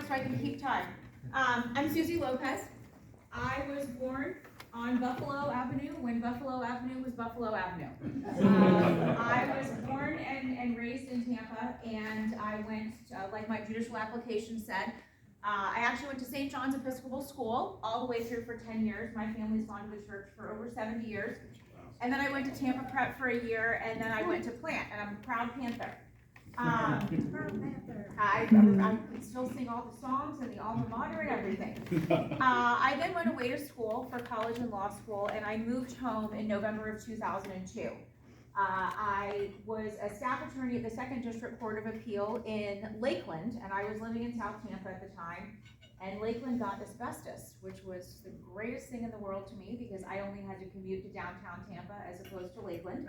so I can keep time. I'm SUSAN Lopez. I was born on Buffalo Avenue when Buffalo Avenue was Buffalo Avenue. I was born and raised in Tampa, and I went, like my judicial application said, I actually went to St. John's Episcopal School all the way through for 10 years. My family's gone to the church for over 70 years. And then I went to Tampa Prep for a year, and then I went to Plant, and I'm a proud Panther. I can still sing all the songs and the alma mater and everything. I then went away to school for college and law school, and I moved home in November of 2002. I was a staff attorney at the 2nd District Court of Appeal in Lakeland, and I was living in South Tampa at the time. And Lakeland got asbestos, which was the greatest thing in the world to me because I only had to commute to downtown Tampa as opposed to Lakeland.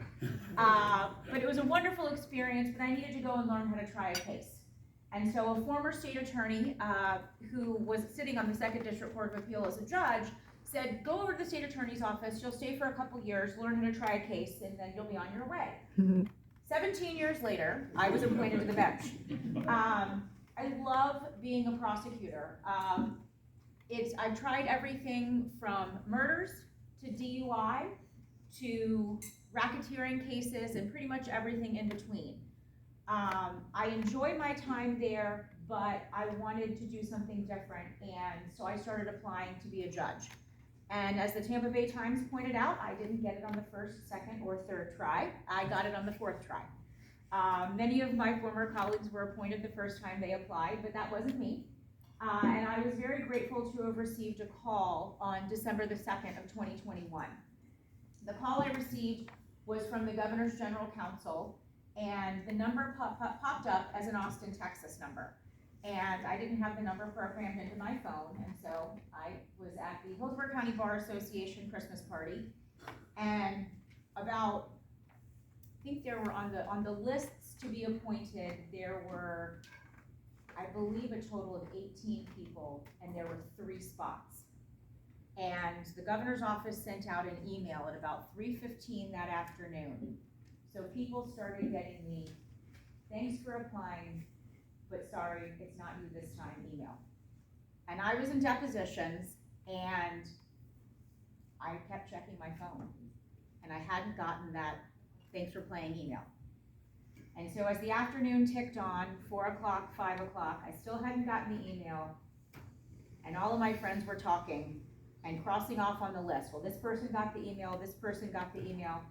But it was a wonderful experience, but I needed to go and learn how to try a case. And so a former state attorney who was sitting on the 2nd District Court of Appeal as a judge said, go over to the state attorney's office, you'll stay for a couple years, learn how to try a case, and then you'll be on your way. 17 years later, I was appointed to the bench. I love being a prosecutor. I've tried everything from murders to DUI to racketeering cases and pretty much everything in between. I enjoyed my time there, but I wanted to do something different, and so I started applying to be a judge. And as the Tampa Bay Times pointed out, I didn't get it on the 1st, 2nd, or 3rd try. I got it on the 4th try. Many of my former colleagues were appointed the first time they applied, but that wasn't me. And I was very grateful to have received a call on December the 2nd of 2021. The call I received was from the Governor's General Counsel, and the number popped up as an Austin, Texas number. And I didn't have the number programmed into my phone, and so I was at the Hillsborough County Bar Association Christmas party, and about, I think there were on the lists to be appointed, there were, I believe, a total of 18 people, and there were 3 spots. And the governor's office sent out an email at about 3:15 that afternoon. So people started getting the, thanks for applying, but sorry, it's not you this time email. And I was in depositions, and I kept checking my phone, and I hadn't gotten that thanks for playing email. And so as the afternoon ticked on, 4 o'clock, 5 o'clock, I still hadn't gotten the email, and all of my friends were talking and crossing off on the list. Well, this person got the email, this person got the email.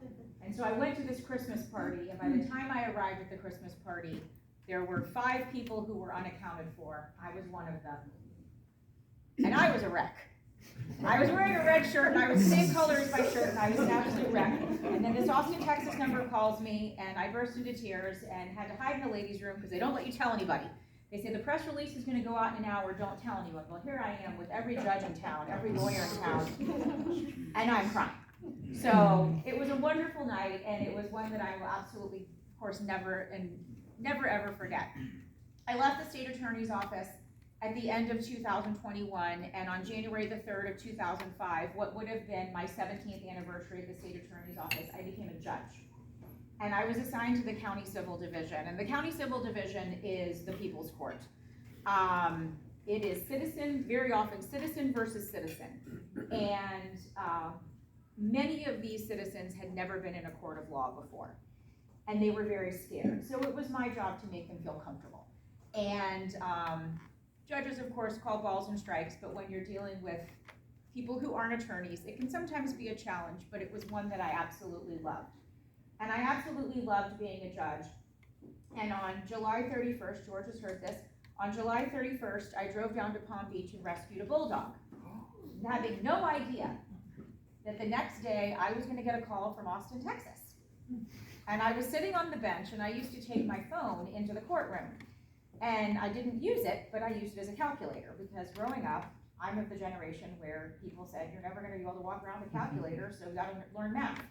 And so I went to this Christmas party, and by the time I arrived at the Christmas party, there were 5 people who were unaccounted for. I was one of them. And I was a wreck. I was wearing a red shirt, and I was the same color as my shirt, and I was an absolute wreck. And then this Austin, Texas number calls me, and I burst into tears and had to hide in the ladies' room because they don't let you tell anybody. They say the press release is going to go out in an hour, don't tell anyone. Well, here I am with every judge in town, every lawyer in town, and I'm crying. So it was a wonderful night, and it was one that I will absolutely, of course, never ever forget. I left the state attorney's office at the end of 2021, and on January the 3rd of 2005, what would have been my 17th anniversary at the state attorney's office, I became a judge. And I was assigned to the county civil division, and the county civil division is the people's court. It is citizen, very often citizen versus citizen. And many of these citizens had never been in a court of law before, and they were very scared. So it was my job to make them feel comfortable. And judges, of course, call balls and strikes, but when you're dealing with people who aren't attorneys, it can sometimes be a challenge, but it was one that I absolutely loved. And I absolutely loved being a judge. And on July 31st, George has heard this, on July 31st, I drove down to Palm Beach and rescued a bulldog, having no idea that the next day I was gonna get a call from Austin, Texas. And I was sitting on the bench, and I used to take my phone into the courtroom. And I didn't use it, but I used it as a calculator, because growing up, I'm of the generation where people said, you're never gonna be able to walk around with a calculator, so you gotta learn math.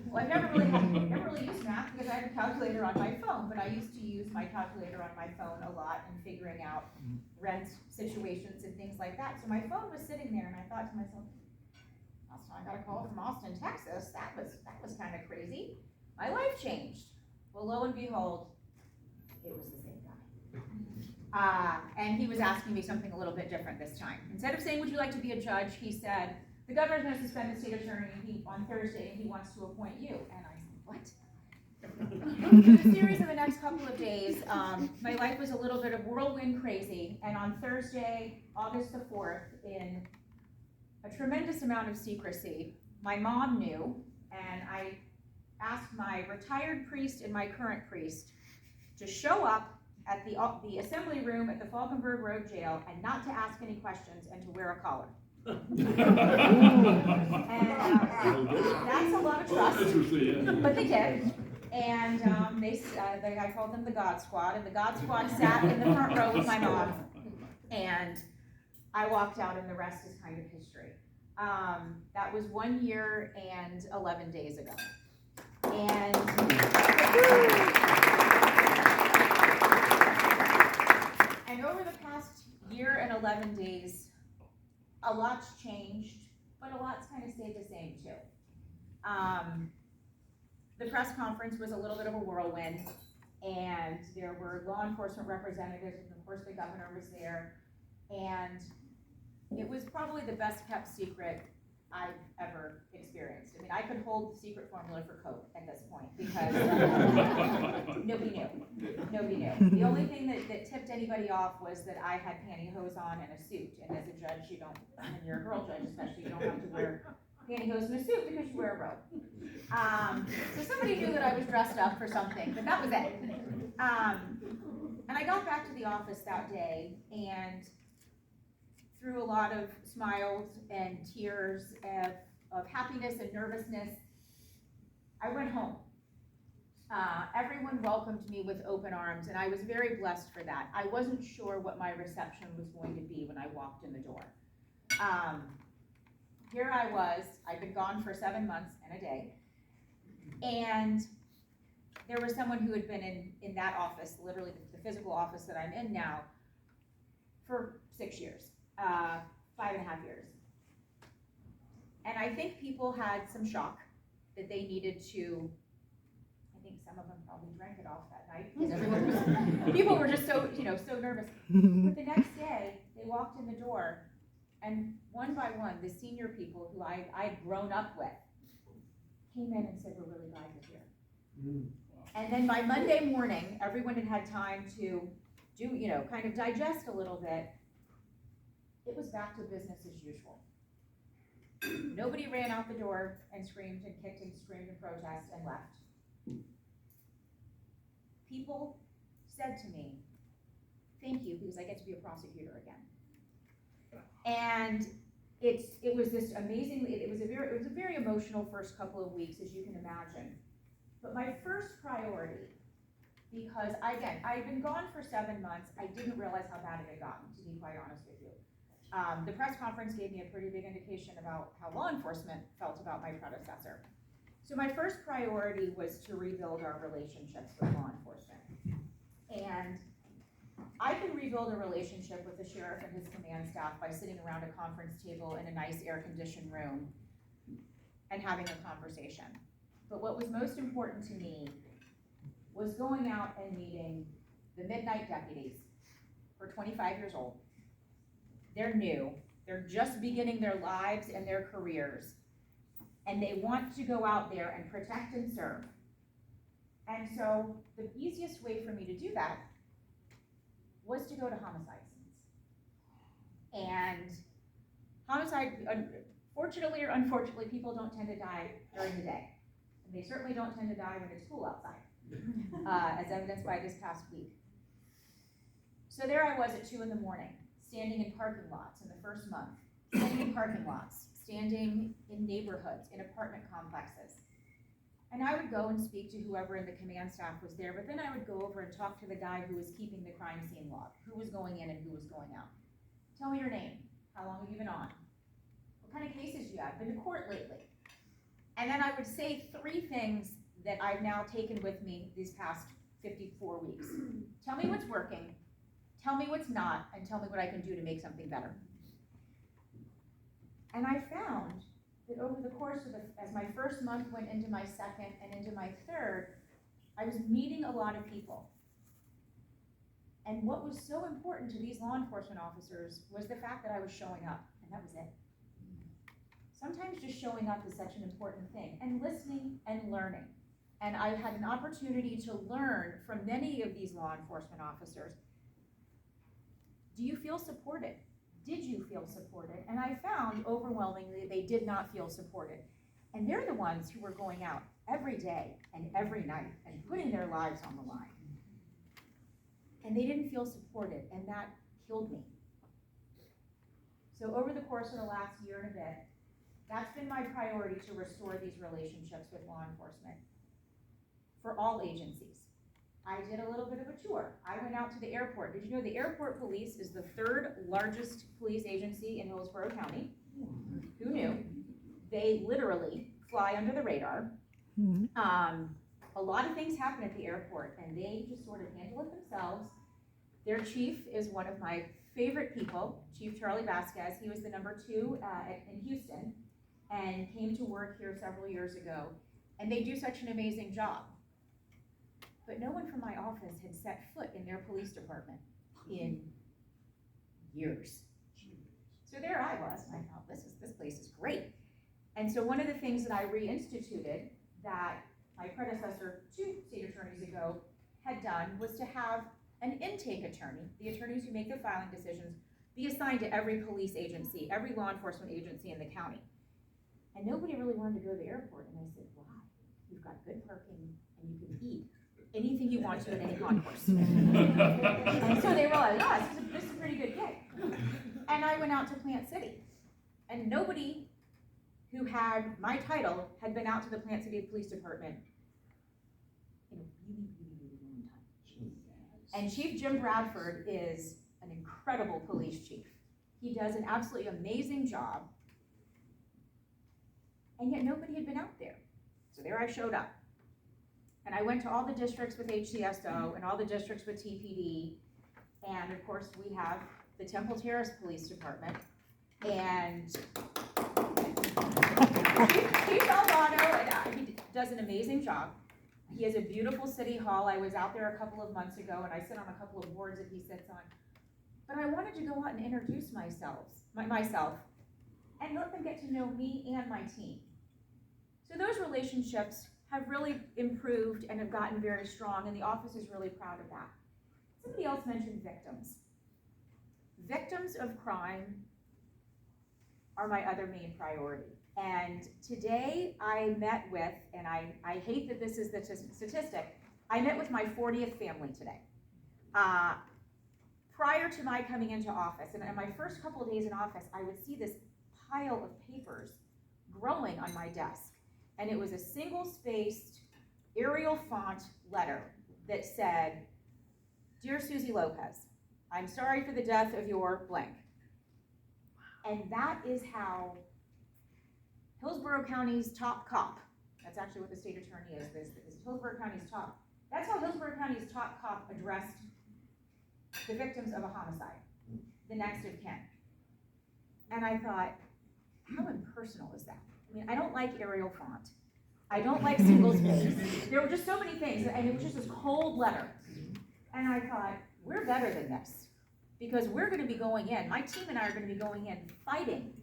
Well, I've never really used math because I have a calculator on my phone, but I used to use my calculator on my phone a lot in figuring out rent situations and things like that. So my phone was sitting there, and I thought to myself, Austin, I got a call from Austin, Texas. That was kind of crazy. My life changed. Well, lo and behold, it was the same guy. And he was asking me something a little bit different this time. Instead of saying, would you like to be a judge, he said, the governor's going to suspend the state attorney on Thursday, and he wants to appoint you. And I said, what? In the series of the next couple of days, my life was a little bit of whirlwind crazy, and on Thursday, August the 4th, in a tremendous amount of secrecy, my mom knew, and I asked my retired priest and my current priest to show up at the assembly room at the Falkenberg Road Jail and not to ask any questions and to wear a collar. And that's a lot of trust, but they did. And I called them the God Squad, and the God Squad sat in the front row with my mom, and I walked out, and the rest is kind of history. That was 1 year and 11 days ago. And over the past year and 11 days, a lot's changed, but a lot's kind of stayed the same too. The press conference was a little bit of a whirlwind, and there were law enforcement representatives, and of course the governor was there, and it was probably the best kept secret I've ever experienced. I mean, I could hold the secret formula for Coke at this point because nobody knew. The only thing that tipped anybody off was that I had pantyhose on and a suit. And as a judge, you don't, when you're a girl judge especially, you don't have to wear pantyhose and a suit because you wear a robe. So somebody knew that I was dressed up for something, but that was it. And I got back to the office that day, and through a lot of smiles and tears of happiness and nervousness, I went home. Everyone welcomed me with open arms, and I was very blessed for that. I wasn't sure what my reception was going to be when I walked in the door. Here I was, I'd been gone for 7 months and a day, and there was someone who had been in that office, literally the physical office that I'm in now, for 6 years. 5.5 years. And I think people had some shock that they needed to, I think some of them probably drank it off that night because people were just so, so nervous. But the next day, they walked in the door, and one by one, the senior people who I'd grown up with came in and said, we're really glad you're here. And then by Monday morning, everyone had had time to do, kind of digest a little bit. It was back to business as usual. Nobody ran out the door and screamed and kicked and screamed in protest and left. People said to me, thank you, because I get to be a prosecutor again. And it was this amazing, it was a very emotional first couple of weeks, as you can imagine. But my first priority, because I'd been gone for 7 months, I didn't realize how bad it had gotten, to be quite honest with you. The press conference gave me a pretty big indication about how law enforcement felt about my predecessor. So my first priority was to rebuild our relationships with law enforcement. And I can rebuild a relationship with the sheriff and his command staff by sitting around a conference table in a nice air-conditioned room and having a conversation. But what was most important to me was going out and meeting the midnight deputies who are 25 years old. They're new, they're just beginning their lives and their careers, and they want to go out there and protect and serve. And so the easiest way for me to do that was to go to homicide scenes. And homicide, fortunately or unfortunately, people don't tend to die during the day. And they certainly don't tend to die when it's cool outside, as evidenced by this past week. So there I was at 2 in the morning, standing in parking lots in the first month, standing in parking lots, standing in neighborhoods, in apartment complexes. And I would go and speak to whoever in the command staff was there, but then I would go over and talk to the guy who was keeping the crime scene log, who was going in and who was going out. Tell me your name. How long have you been on? What kind of cases do you have? Been to court lately? And then I would say 3 things that I've now taken with me these past 54 weeks. Tell me what's working, tell me what's not, and tell me what I can do to make something better. And I found that over the course of as my first month went into my second and into my third, I was meeting a lot of people. And what was so important to these law enforcement officers was the fact that I was showing up, and that was it. Sometimes just showing up is such an important thing, and listening and learning. And I had an opportunity to learn from many of these law enforcement officers. Do you feel supported? Did you feel supported? And I found overwhelmingly they did not feel supported. And they're the ones who were going out every day and every night and putting their lives on the line. And they didn't feel supported, and that killed me. So over the course of the last year and a bit, that's been my priority, to restore these relationships with law enforcement for all agencies. I did a little bit of a tour. I went out to the airport. Did you know the airport police is the 3rd largest police agency in Hillsborough County? Who knew? They literally fly under the radar. A lot of things happen at the airport, and they just sort of handle it themselves. Their chief is one of my favorite people, Chief Charlie Vasquez. He was the #2 in Houston and came to work here several years ago. And they do such an amazing job. But no one from my office had set foot in their police department in years. So there I was, and I thought, this place is great. And so one of the things that I reinstituted that my predecessor 2 state attorneys ago had done was to have an intake attorney, the attorneys who make the filing decisions, be assigned to every police agency, every law enforcement agency in the county. And nobody really wanted to go to the airport, and I said, why? You've got good parking, and you can eat anything you want to in any concourse. And so they realized, this is a pretty good gig. And I went out to Plant City, and nobody who had my title had been out to the Plant City Police Department in a really long time. And Chief Jim Bradford is an incredible police chief. He does an absolutely amazing job, and yet nobody had been out there. So there I showed up. And I went to all the districts with HCSO and all the districts with TPD, and of course we have the Temple Terrace Police Department, and Chief Albano, he does an amazing job. He has a beautiful city hall. I was out there a couple of months ago, and I sit on a couple of boards that he sits on. But I wanted to go out and introduce myself, and let them get to know me and my team. So those relationships have really improved and have gotten very strong, and the office is really proud of that. Somebody else mentioned victims. Victims of crime are my other main priority. And today I met with, and I hate that this is the statistic, I met with my 40th family today. Prior to my coming into office, and in my first couple of days in office, I would see this pile of papers growing on my desk. And it was a single-spaced Arial font letter that said, "Dear Susie Lopez, I'm sorry for the death of your blank." And that is how Hillsborough County's top cop, that's actually what the state attorney is Hillsborough County's top, that's how Hillsborough County's top cop addressed the victims of a homicide, the next of kin. And I thought, how impersonal is that? I mean, I don't like Arial font. I don't like single space. There were just so many things, and it was just this cold letter. And I thought, we're better than this, because we're gonna be going in, my team and I are gonna be going in fighting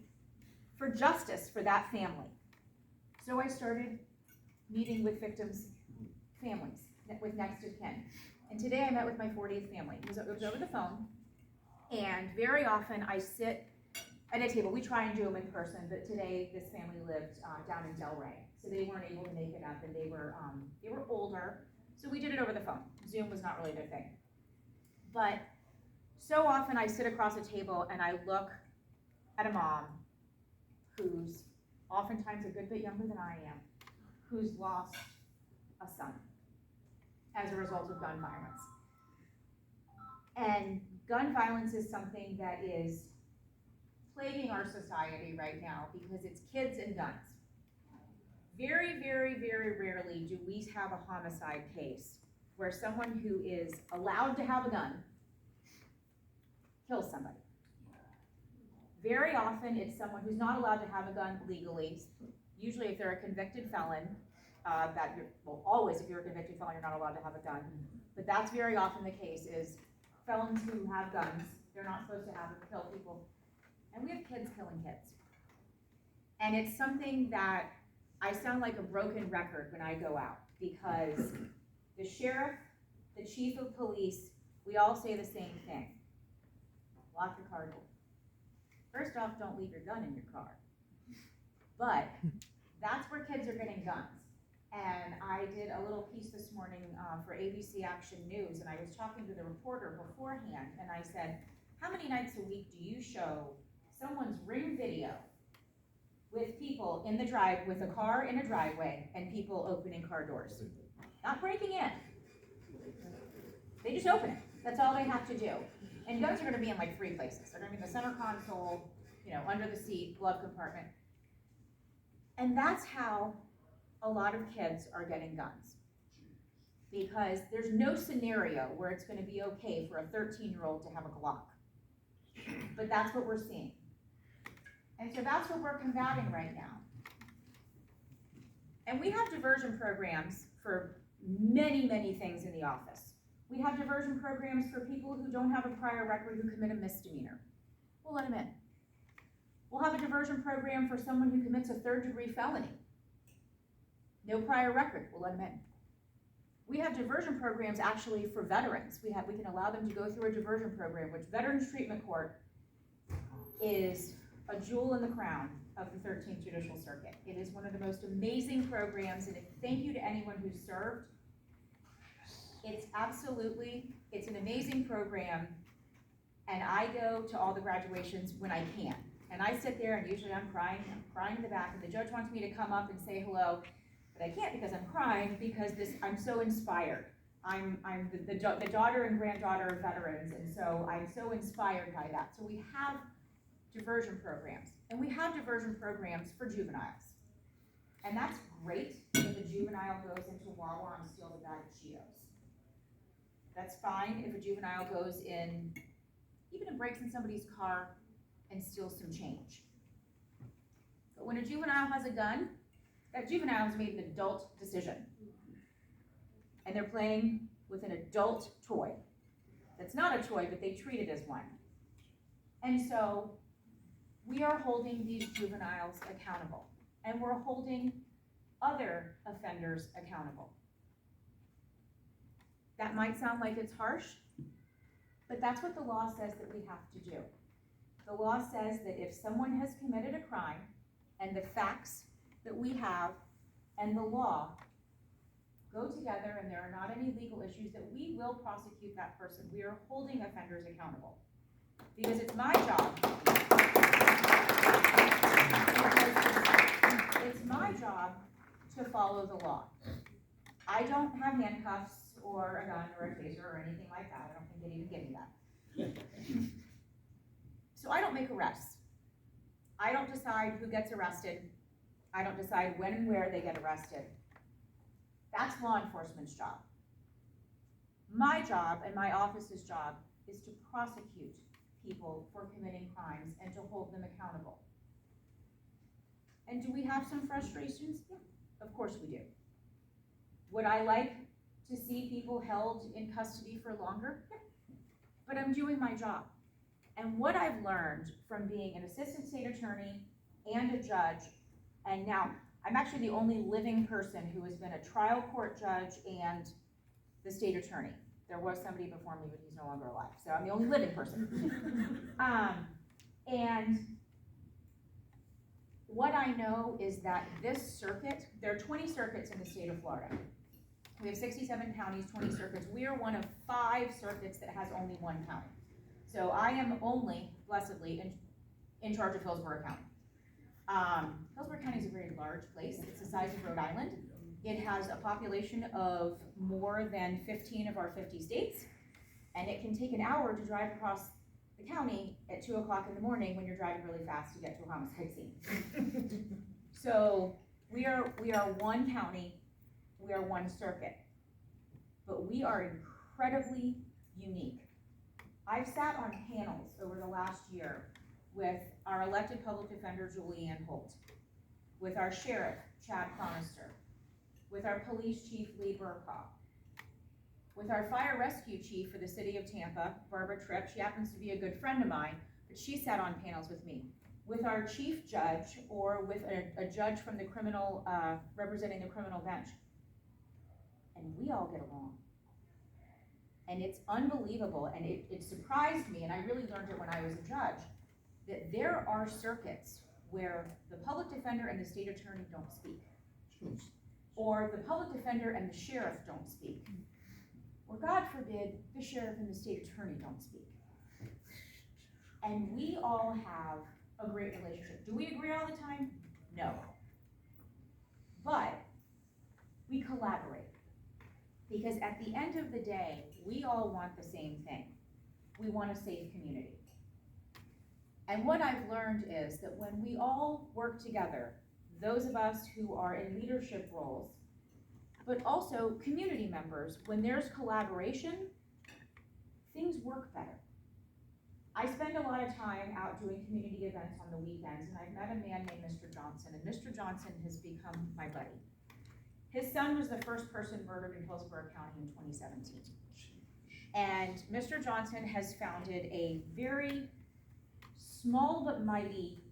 for justice for that family. So I started meeting with victims' families, with next of kin. And today I met with my 40th family. It was over the phone, and very often I sit at a table. We try and do them in person, but today this family lived down in Delray, so they weren't able to make it up, and they were older, so we did it over the phone. Zoom was not really their thing. But so often I sit across a table and I look at a mom who's oftentimes a good bit younger than I am, who's lost a son as a result of gun violence. And gun violence is something that is plaguing our society right now because it's kids and guns. Very, very, very rarely do we have a homicide case where someone who is allowed to have a gun kills somebody. Very often it's someone who's not allowed to have a gun legally. Usually if they're a convicted felon, always if you're a convicted felon, you're not allowed to have a gun. But that's very often the case, is felons who have guns. They're not supposed to have them kill people. And we have kids killing kids. And it's something that I sound like a broken record when I go out, because the sheriff, the chief of police, we all say the same thing. Lock your car door. First off, don't leave your gun in your car. But that's where kids are getting guns. And I did a little piece this morning for ABC Action News, and I was talking to the reporter beforehand, and I said, how many nights a week do you show someone's Ring video with people in the with a car in a driveway and people opening car doors? Not breaking in. They just open it. That's all they have to do. And guns are gonna be in like 3 places. They're gonna be in the center console, under the seat, glove compartment. And that's how a lot of kids are getting guns. Because there's no scenario where it's gonna be okay for a 13-year-old to have a Glock. But that's what we're seeing. And so that's what we're combating right now. And we have diversion programs for many, many things in the office. We have diversion programs for people who don't have a prior record who commit a misdemeanor. We'll let them in. We'll have a diversion program for someone who commits a 3rd-degree felony. No prior record, we'll let them in. We have diversion programs actually for veterans. We can allow them to go through a diversion program, which Veterans Treatment Court is a jewel in the crown of the 13th Judicial Circuit. It is one of the most amazing programs, and thank you to anyone who served. It's an amazing program, and I go to all the graduations when I can. And I sit there, and usually I'm crying in the back, and the judge wants me to come up and say hello, but I can't because I'm crying, because I'm so inspired. I'm the daughter and granddaughter of veterans, and so I'm so inspired by that. So we have diversion programs, and we have diversion programs for juveniles. And that's great if a juvenile goes into Wawa and steals a bag of Cheetos. That's fine if a juvenile goes in, even and breaks in somebody's car and steals some change. But when a juvenile has a gun, that juvenile has made an adult decision. And they're playing with an adult toy. That's not a toy, but they treat it as one. And so we are holding these juveniles accountable, and we're holding other offenders accountable. That might sound like it's harsh, but that's what the law says that we have to do. The law says that if someone has committed a crime, and the facts that we have and the law go together, and there are not any legal issues, that we will prosecute that person. We are holding offenders accountable. Because it's my job. It's my job to follow the law. I don't have handcuffs or a gun or a taser or anything like that. I don't think they'd even give me that. So I don't make arrests. I don't decide who gets arrested. I don't decide when and where they get arrested. That's law enforcement's job. My job and my office's job is to prosecute people for committing crimes and to hold them accountable. And do we have some frustrations? Yeah, of course we do. Would I like to see people held in custody for longer? Yeah. But I'm doing my job. And what I've learned from being an assistant state attorney and a judge, and now I'm actually the only living person who has been a trial court judge and the state attorney. There was somebody before me, but he's no longer alive, so I'm the only living person. And what I know is that this circuit, there are 20 circuits in the state of Florida. We have 67 counties, 20 circuits. We are one of 5 circuits that has only 1 county. So I am only, blessedly, in charge of Hillsborough County. Hillsborough County is a very large place. It's the size of Rhode Island. It has a population of more than 15 of our 50 states, and it can take an hour to drive across the county at 2 o'clock in the morning when you're driving really fast to get to a homicide scene. So we are 1 county, we are 1 circuit, but we are incredibly unique. I've sat on panels over the last year with our elected public defender, Julianne Holt, with our sheriff, Chad Chronister, with our police chief, Lee Burkoff, with our fire rescue chief for the city of Tampa, Barbara Tripp. She happens to be a good friend of mine, but she sat on panels with me. With our chief judge, or with a judge from the criminal, representing the criminal bench. And we all get along. And it's unbelievable, and it surprised me, and I really learned it when I was a judge, that there are circuits where the public defender and the state attorney don't speak. Or the public defender and the sheriff don't speak. Or God forbid, the sheriff and the state attorney don't speak. And we all have a great relationship. Do we agree all the time? No. But we collaborate. Because at the end of the day, we all want the same thing. We want a safe community. And what I've learned is that when we all work together, those of us who are in leadership roles, but also community members, when there's collaboration, things work better. I spend a lot of time out doing community events on the weekends, and I've met a man named Mr. Johnson, and Mr. Johnson has become my buddy. His son was the first person murdered in Hillsborough County in 2017. And Mr. Johnson has founded a very small but mighty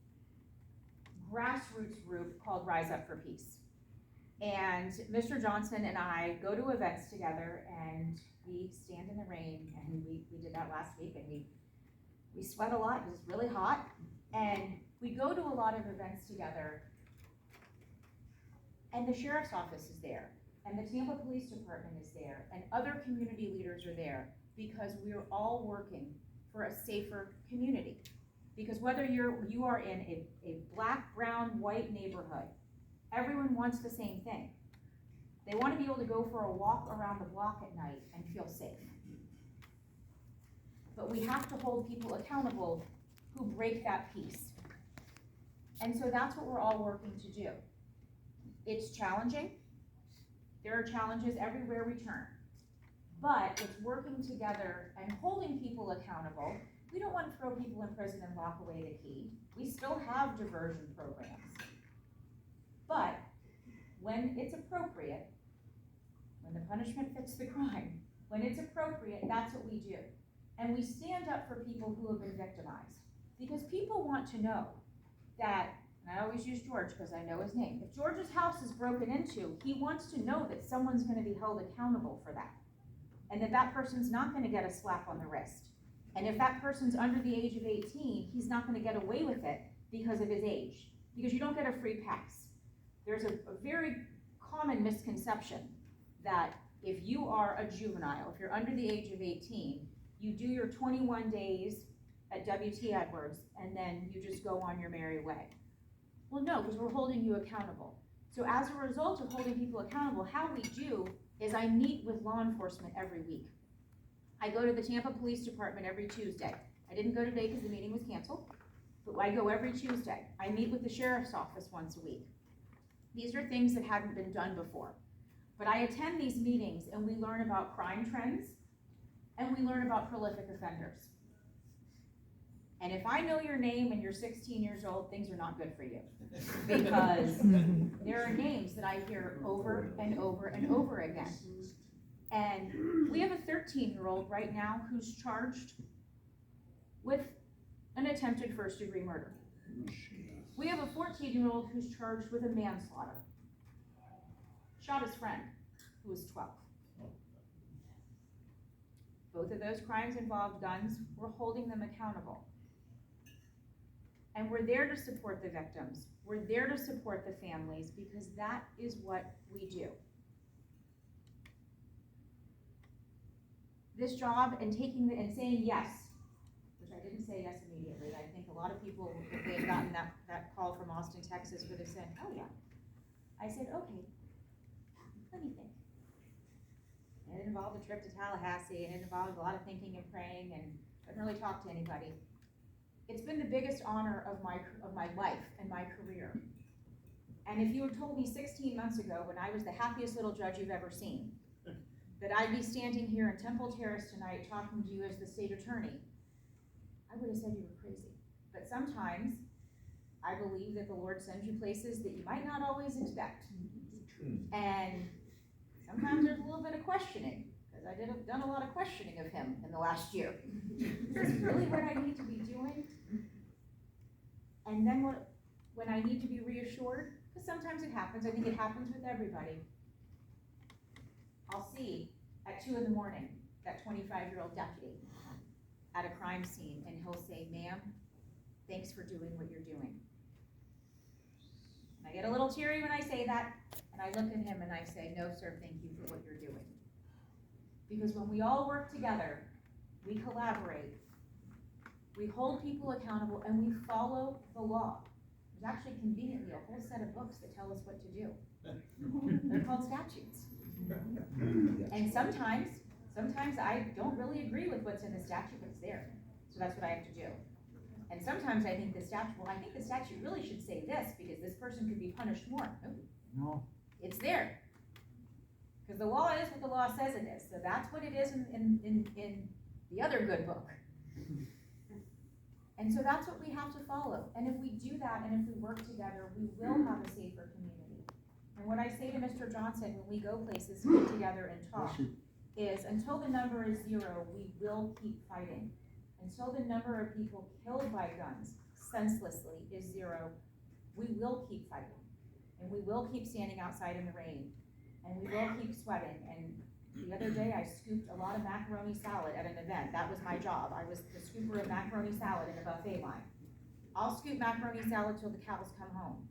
grassroots group called Rise Up for Peace. And Mr. Johnson and I go to events together, and we stand in the rain, and we did that last week, and we sweat a lot because it's really hot, and we go to a lot of events together, and the sheriff's office is there, and the Tampa Police Department is there, and other community leaders are there, because we're all working for a safer community. Because whether you are in a black, brown, white neighborhood, everyone wants the same thing. They want to be able to go for a walk around the block at night and feel safe. But we have to hold people accountable who break that peace. And so that's what we're all working to do. It's challenging. There are challenges everywhere we turn. But it's working together and holding people accountable. We don't want to throw people in prison and lock away the key. We still have diversion programs. But when it's appropriate, when the punishment fits the crime, when it's appropriate, that's what we do. And we stand up for people who have been victimized. Because people want to know that, and I always use George because I know his name, if George's house is broken into, he wants to know that someone's going to be held accountable for that. And that that person's not going to get a slap on the wrist. And if that person's under the age of 18, he's not going to get away with it because of his age. Because you don't get a free pass. There's a very common misconception that if you are a juvenile, if you're under the age of 18, you do your 21 days at W.T. Edwards, and then you just go on your merry way. Well, no, because we're holding you accountable. So as a result of holding people accountable, how we do is I meet with law enforcement every week. I go to the Tampa Police Department every Tuesday. I didn't go today because the meeting was canceled, but I go every Tuesday. I meet with the sheriff's office once a week. These are things that hadn't been done before. But I attend these meetings and we learn about crime trends and we learn about prolific offenders. And if I know your name and you're 16 years old, things are not good for you. Because there are names that I hear over and over and over again. And we have a 13-year-old right now who's charged with an attempted first-degree murder. We have a 14-year-old who's charged with a manslaughter. Shot his friend, who was 12. Both of those crimes involved guns. We're holding them accountable. And we're there to support the victims. We're there to support the families because that is what we do. This job and saying yes, which I didn't say yes immediately. I think a lot of people, if they had gotten that call from Austin, Texas, would have said, oh yeah. I said, okay, let me think. And it involved a trip to Tallahassee, and it involved a lot of thinking and praying, and I didn't really talk to anybody. It's been the biggest honor of my life and my career. And if you had told me 16 months ago, when I was the happiest little judge you've ever seen, that I'd be standing here in Temple Terrace tonight talking to you as the state attorney, I would have said you were crazy. But sometimes, I believe that the Lord sends you places that you might not always expect. And sometimes there's a little bit of questioning, because because I done a lot of questioning of him in the last year. Is this really what I need to be doing? And then when I need to be reassured, because sometimes it happens, I think it happens with everybody. I'll see at 2 in the morning that 25-year-old deputy at a crime scene, and he'll say, "Ma'am, thanks for doing what you're doing." And I get a little teary when I say that, and I look at him and I say, "No, sir, thank you for what you're doing." Because when we all work together, we collaborate, we hold people accountable, and we follow the law. There's actually conveniently a whole set of books that tell us what to do. They're called statutes. And sometimes I don't really agree with what's in the statute, but it's there. So that's what I have to do. And sometimes I think the statute really should say this, because this person could be punished more. No. It's there. Because the law is what the law says it is. So that's what it is in the other good book. And so that's what we have to follow. And if we do that, and if we work together, we will have a safer community. And what I say to Mr. Johnson when we go places to get together and talk is, until the number is 0, we will keep fighting. Until the number of people killed by guns senselessly is 0, we will keep fighting. And we will keep standing outside in the rain. And we will keep sweating. And the other day I scooped a lot of macaroni salad at an event. That was my job. I was the scooper of macaroni salad in a buffet line. I'll scoop macaroni salad till the cows come home,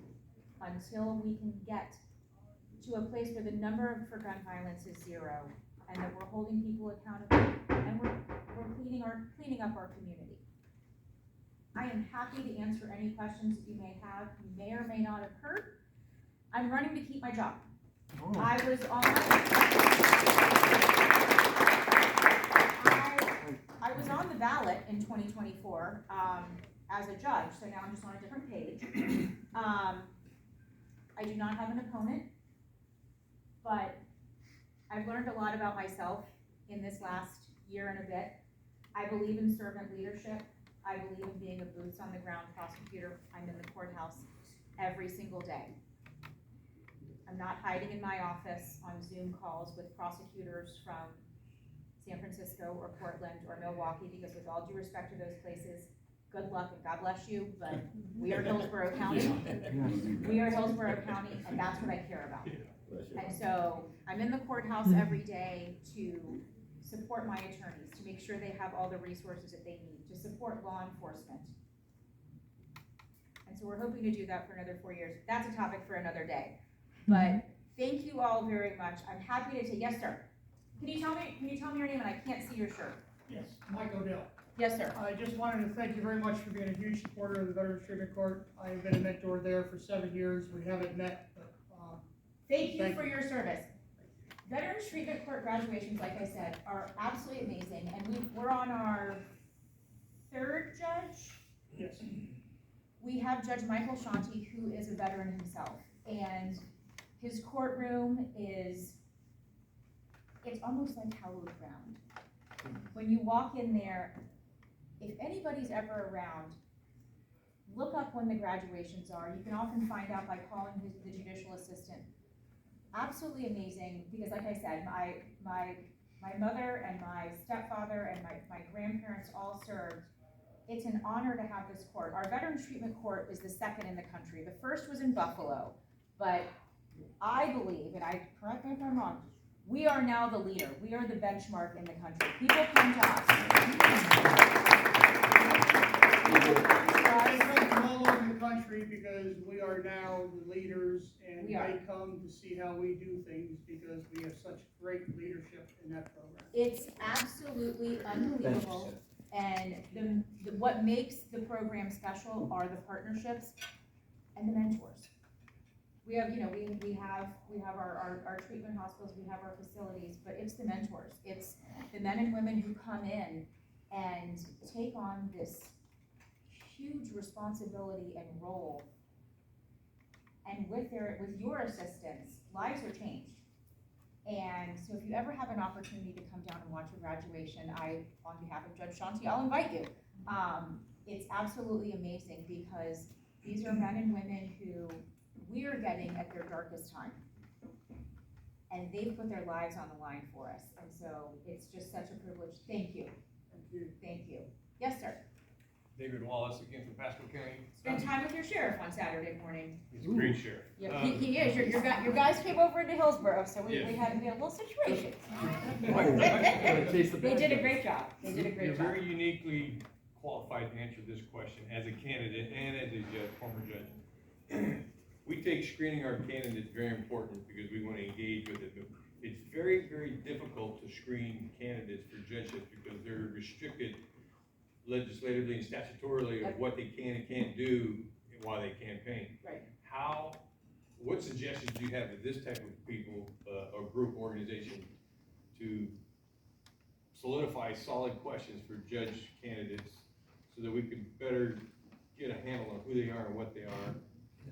until we can get to a place where the number for gun violence is 0, and that we're holding people accountable, and we're cleaning up our community. I am happy to answer any questions that you may have. You may or may not have heard. I'm running to keep my job. I was on the ballot in 2024 as a judge, so now I'm just on a different page. I do not have an opponent, but I've learned a lot about myself in this last year and a bit. I believe in servant leadership. I believe in being a boots on the ground prosecutor. I'm in the courthouse every single day. I'm not hiding in my office on Zoom calls with prosecutors from San Francisco or Portland or Milwaukee, because with all due respect to those places, good luck and God bless you, but we are Hillsborough County. We are Hillsborough County, and that's what I care about. And so I'm in the courthouse every day to support my attorneys, to make sure they have all the resources that they need, to support law enforcement. And so we're hoping to do that for another 4 years. That's a topic for another day. But thank you all very much. I'm happy to take, yes, sir. Can you tell me your name? And I can't see your shirt. Yes, Mike Odell. Yes, sir. I just wanted to thank you very much for being a huge supporter of the Veterans Treatment Court. I have been a mentor there for 7 years. We haven't met, but thank you for your service. Veterans Treatment Court graduations, like I said, are absolutely amazing, and we're on our 3rd judge. yes, We have Judge Michael Shanti, who is a veteran himself, and his courtroom it's almost like hallowed ground. When you walk in there, if anybody's ever around, look up when the graduations are. You can often find out by calling the judicial assistant. Absolutely amazing, because like I said, my mother and my stepfather and my grandparents all served. It's an honor to have this court. Our Veterans Treatment Court is the 2nd in the country. The 1st was in Buffalo, but I believe, and correct me if I'm wrong, we are now the leader. We are the benchmark in the country. People come to us. I come all over the country because we are now the leaders, and they come to see how we do things because we have such great leadership in that program. It's absolutely unbelievable. And what makes the program special are the partnerships and the mentors. We have, we have our treatment hospitals, we have our facilities, but it's the mentors. It's the men and women who come in and take on this huge responsibility and role. And with your assistance, lives are changed. And so if you ever have an opportunity to come down and watch a graduation, on behalf of Judge Shanti, I'll invite you. It's absolutely amazing, because these are men and women who we are getting at their darkest time. and they've put their lives on the line for us, and so it's just such a privilege. Thank you. Thank you. Thank you. Yes, sir. David Wallace again from Pasco County. Spend time with your sheriff on Saturday morning. He's a great sheriff. Yeah, he is. Your guys came over into Hillsborough, so we Yes. had a little situation. Chase the They bad did a guys. great job. They did a You're great job. very uniquely qualified to answer this question as a candidate and as a judge, former judge. We take screening our candidates very important because we want to engage with it. But it's very, very difficult to screen candidates for judgeships because they're restricted legislatively and statutorily of what they can and can't do while they campaign. Right. What suggestions do you have to this type of people, or group, organization, to solidify solid questions for judge candidates so that we can better get a handle on who they are and what they are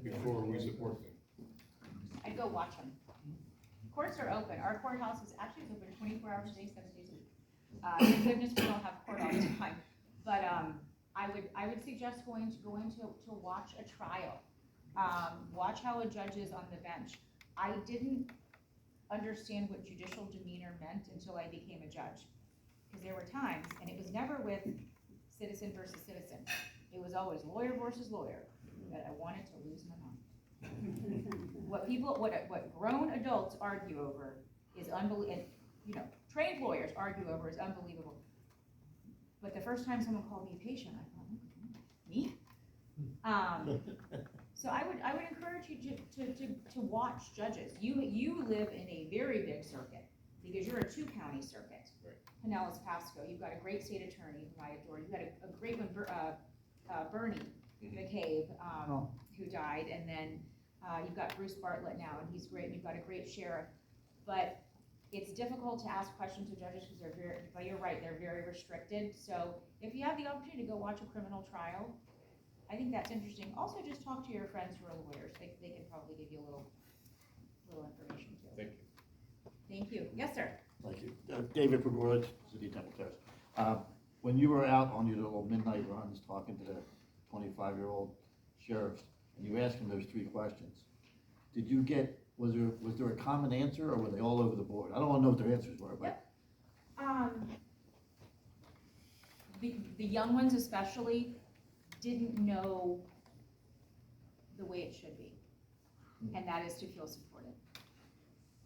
before we support them? I'd go watch them. Courts are open. Our courthouse is actually open 24 hours a day, 7 days a week. Thank goodness we don't have court all the time. But I would suggest going to watch a trial. Watch how a judge is on the bench. I didn't understand what judicial demeanor meant until I became a judge. Because there were times, and it was never with citizen versus citizen. It was always lawyer versus lawyer, that I wanted to lose my mind. What grown adults argue over is unbelievable. You know, trained lawyers argue over is unbelievable. But the first time someone called me a patient, I thought, me? So I would encourage you to watch judges. You live in a very big circuit because you're a 2-county circuit. Right. Pinellas, Pasco. You've got a great state attorney who I adore. You've got a great one, Bernie McCabe, who died, and then you've got Bruce Bartlett now, and he's great. And you've got a great sheriff, but it's difficult to ask questions to judges because they're very, but you're right, they're very restricted. So if you have the opportunity to go watch a criminal trial, I think that's interesting. Also, just talk to your friends who are lawyers. They can probably give you a little information too. Thank you. Thank you. Yes, sir. Thank you. David Pagorich, City of Temple Terrace. When you were out on your little midnight runs talking to the 25-year-old sheriffs, and you asked them those 3 questions, did you get, was there a common answer, or were they all over the board? I don't want to know what their answers were, but. The young ones especially didn't know the way it should be, and that is to feel supported.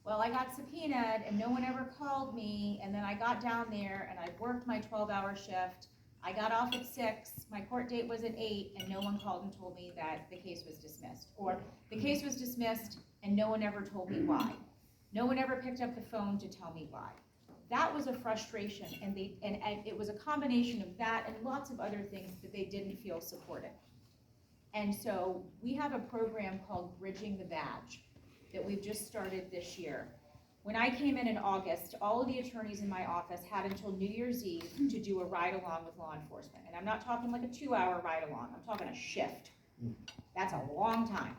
Well, I got subpoenaed and no one ever called me, and then I got down there and I worked my 12-hour shift. I got off at 6, my court date was at 8, and no one called and told me that the case was dismissed. Or the case was dismissed and no one ever told me why. No one ever picked up the phone to tell me why. That was a frustration, and it was a combination of that and lots of other things that they didn't feel supported. And so we have a program called Bridging the Badge that we've just started this year. When I came in August, all of the attorneys in my office had until New Year's Eve to do a ride-along with law enforcement. And I'm not talking like a 2-hour ride-along, I'm talking a shift. That's a long time.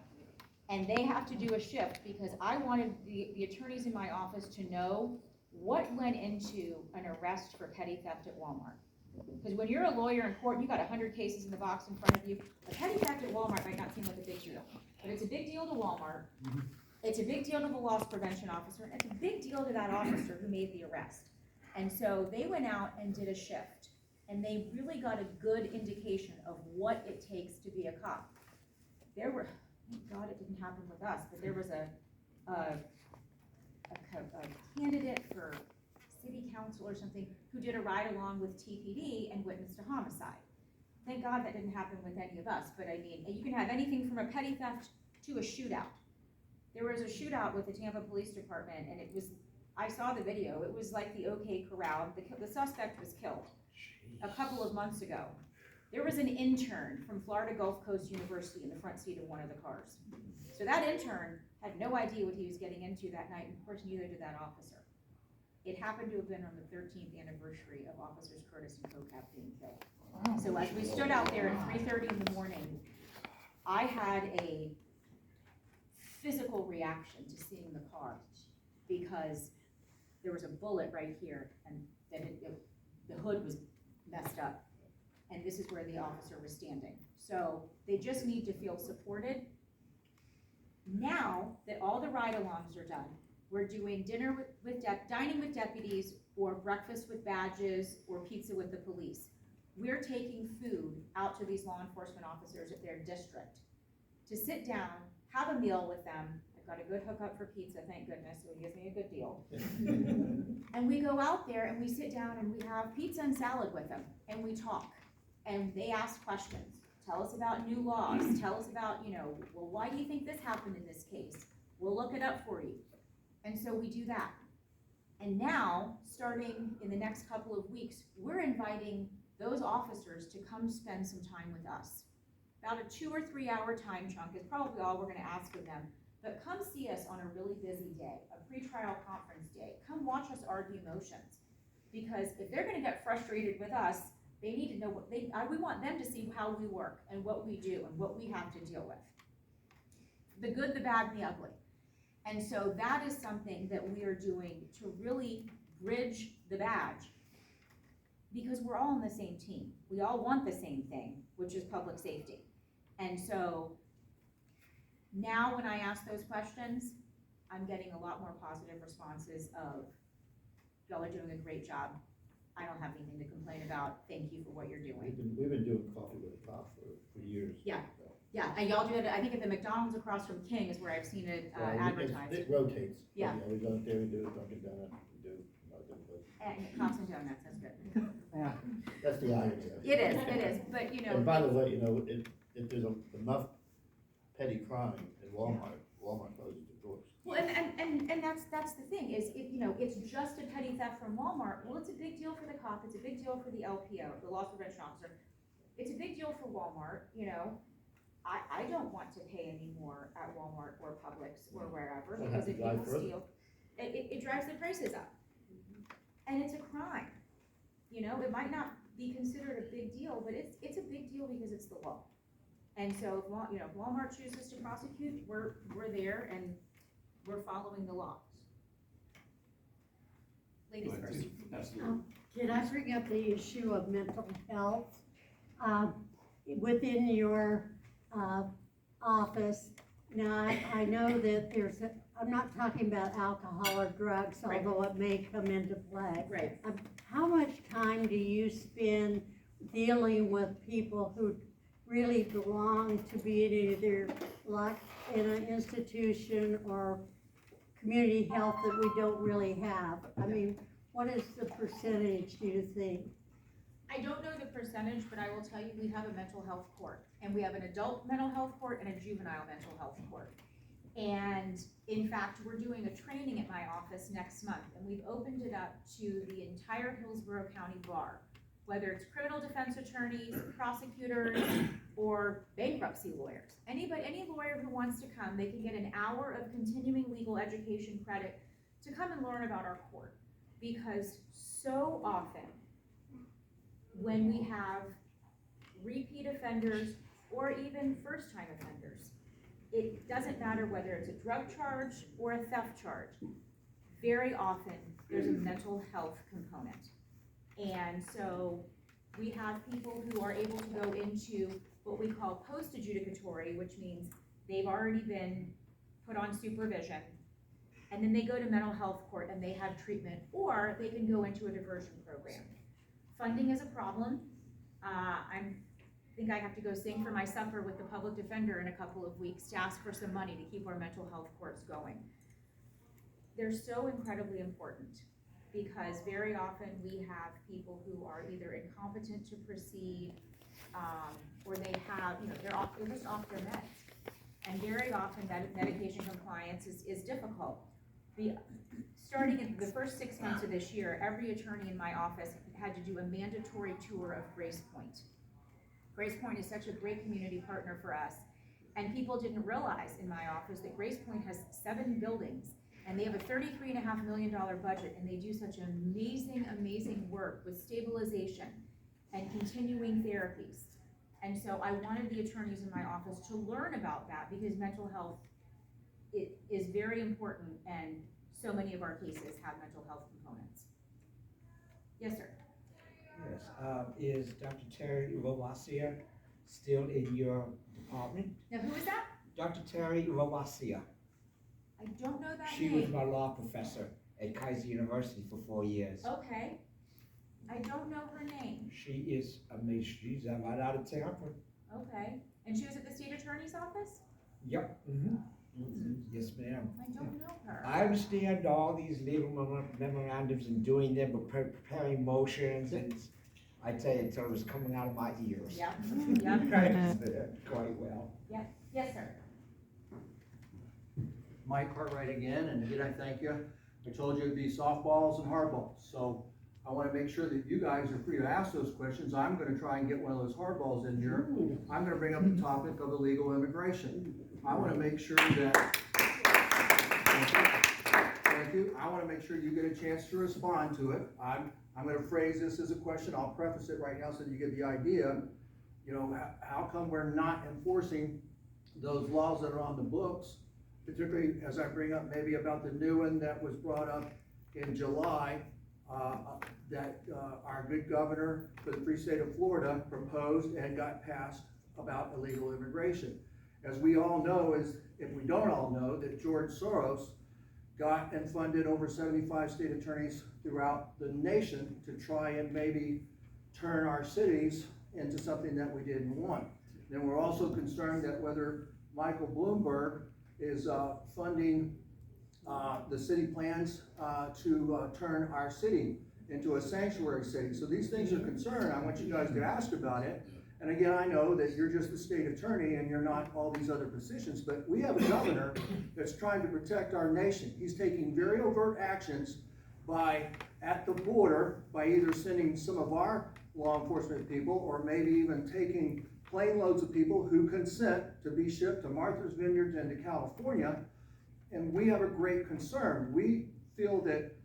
And they have to do a shift because I wanted the attorneys in my office to know what went into an arrest for petty theft at Walmart. Because when you're a lawyer in court and you got 100 cases in the box in front of you, a petty theft at Walmart might not seem like a big deal, but it's a big deal to Walmart. It's a big deal to the loss prevention officer, and it's a big deal to that officer who made the arrest. And so they went out and did a shift, and they really got a good indication of what it takes to be a cop. There were, thank God it didn't happen with us, but there was a candidate for city council or something who did a ride along with TPD and witnessed a homicide. Thank God that didn't happen with any of us, but I mean, you can have anything from a petty theft to a shootout. There was a shootout with the Tampa Police Department, and it was, I saw the video, it was like the OK Corral. The suspect was killed a couple of months ago. There was an intern from Florida Gulf Coast University in the front seat of one of the cars. So that intern had no idea what he was getting into that night, and of course neither did that officer. It happened to have been on the 13th anniversary of Officers Curtis and Kokap being killed. So as we stood out there at 3:30 in the morning, I had a physical reaction to seeing the car because there was a bullet right here, and then the hood was messed up, and this is where the officer was standing. So they just need to feel supported. Now that all the ride-alongs are done, We're doing dining with deputies, or breakfast with badges, or pizza with the police. We're taking food out to these law enforcement officers at their district to sit down, have a meal with them. I've got a good hookup for pizza, thank goodness, so he gives me a good deal. And we go out there and we sit down and we have pizza and salad with them, and we talk, and they ask questions. Tell us about new laws, tell us about, well, why do you think this happened in this case? We'll look it up for you. And so we do that. And now, starting in the next couple of weeks, we're inviting those officers to come spend some time with us. About a 2 or 3 hour time chunk is probably all we're gonna ask of them. But come see us on a really busy day, a pretrial conference day. Come watch us argue motions. Because if they're gonna get frustrated with us, they need to know we want them to see how we work and what we do and what we have to deal with. The good, the bad, and the ugly. And so that is something that we are doing to really bridge the badge, because we're all on the same team. We all want the same thing, which is public safety. And so now when I ask those questions, I'm getting a lot more positive responses of, y'all are doing a great job. I don't have anything to complain about. Thank you for what you're doing. We've been doing coffee with a cop for years. Yeah. Yeah, and y'all do it, I think at the McDonald's across from King is where I've seen it advertised. It rotates. Yeah. We go there, we do it, Dunkin' Donut, we do nothing, but And Cops and Donuts, that's good. that's the irony of it. It is, but And by the way, if there's enough petty crime in Walmart closes the doors. Well, and that's the thing, is it's just a petty theft from Walmart. Well, it's a big deal for the cop, it's a big deal for the LPO, the loss prevention officer. It's a big deal for Walmart, I don't want to pay any more at Walmart or Publix or wherever, Well, because have if to drive people steal, it drives the prices up. And it's a crime. It might not be considered a big deal, but it's a big deal because it's the law. And so if Walmart chooses to prosecute, we're there and we're following the laws. Ladies first. Absolutely. Can I bring up the issue of mental health? Within your office, now I know that I'm not talking about alcohol or drugs, Right. although it may come into play. Right. How much time do you spend dealing with people who really belong to be in either like in an institution or community health that we don't really have? I mean, what is the percentage, do you think? I don't know the percentage, but I will tell you, we have a mental health court, and we have an adult mental health court and a juvenile mental health court. And in fact, we're doing a training at my office next month, and we've opened it up to the entire Hillsborough County Bar, whether it's criminal defense attorneys, prosecutors, or bankruptcy lawyers. Any lawyer who wants to come, they can get an hour of continuing legal education credit to come and learn about our court. Because so often, when we have repeat offenders or even first-time offenders, it doesn't matter whether it's a drug charge or a theft charge. Very often, there's a mental health component. And so we have people who are able to go into what we call post-adjudicatory, which means they've already been put on supervision, and then they go to mental health court and they have treatment, or they can go into a diversion program. Funding is a problem. I think I have to go sing for my supper with the public defender in a couple of weeks to ask for some money to keep our mental health courts going. They're so incredibly important because very often we have people who are either incompetent to proceed, or they have, they're just off their meds. And very often that medication compliance is difficult. Starting in the first 6 months of this year, every attorney in my office had to do a mandatory tour of Grace Point. Grace Point is such a great community partner for us. And people didn't realize in my office that Grace Point has 7 buildings, and they have a $33.5 million budget, and they do such amazing, amazing work with stabilization and continuing therapies. And so I wanted the attorneys in my office to learn about that, because mental health is very important, and so many of our cases have mental health components. Yes, sir. Yes, is Dr. Terry Rowasia still in your department? Now, who is that? Dr. Terry Rowasia. I don't know that She was name. my law professor at Kaiser University for 4 years. Okay. I don't know her name. She is amazing. She's right out of Tampa. Okay. And she was at the state attorney's office? Yep. Yes, ma'am. I don't know her. I understand all these legal memorandums and doing them, but preparing motions, and I tell you, until it was coming out of my ears. Yep, yep. Quite well. Yes, sir. Mike Cartwright again, and again, I thank you. I told you it'd be softballs and hardballs, so I wanna make sure that you guys are free to ask those questions. I'm gonna try and get one of those hardballs in here. I'm gonna bring up the topic of illegal immigration. I wanna make sure that, thank you, I wanna make sure you get a chance to respond to it. I'm gonna phrase this as a question, I'll preface it right now so that you get the idea. You know, how come we're not enforcing those laws that are on the books? Particularly as I bring up maybe about the new one that was brought up in July, that our good governor for the free state of Florida proposed and got passed about illegal immigration. As we all know, if we don't all know, that George Soros got and funded over 75 state attorneys throughout the nation to try and maybe turn our cities into something that we didn't want. Then we're also concerned that whether Michael Bloomberg is funding the city plans to turn our city into a sanctuary city. So these things are concerned. I want you guys to ask about it. And again, I know that you're just the state attorney and you're not all these other positions, but we have a governor that's trying to protect our nation. He's taking very overt actions at the border, by either sending some of our law enforcement people or maybe even taking plane loads of people who consent to be shipped to Martha's Vineyard and to California. And we have a great concern. We feel that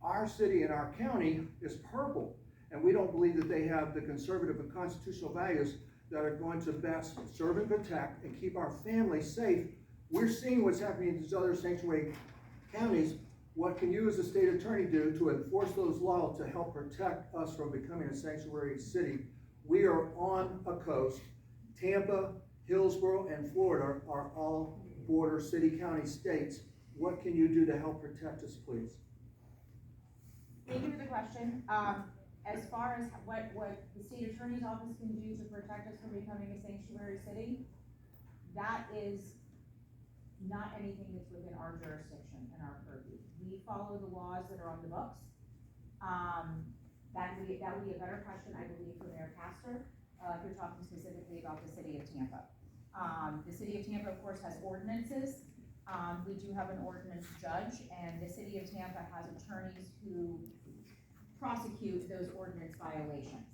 our city and our county is purple, and we don't believe that they have the conservative and constitutional values that are going to best serve and protect and keep our families safe. We're seeing what's happening in these other sanctuary counties. What can you as a state attorney do to enforce those laws to help protect us from becoming a sanctuary city? We are on a coast. Tampa, Hillsborough, and Florida are all border city, county, states. What can you do to help protect us, please? Thank you for the question. As far as what the state attorney's office can do to protect us from becoming a sanctuary city, that is not anything that's within our jurisdiction and our purview. We follow the laws that are on the books. That would be a better question, I believe, for Mayor Castor, if you're talking specifically about the city of Tampa. The city of Tampa, of course, has ordinances. We do have an ordinance judge, and the city of Tampa has attorneys who prosecute those ordinance violations.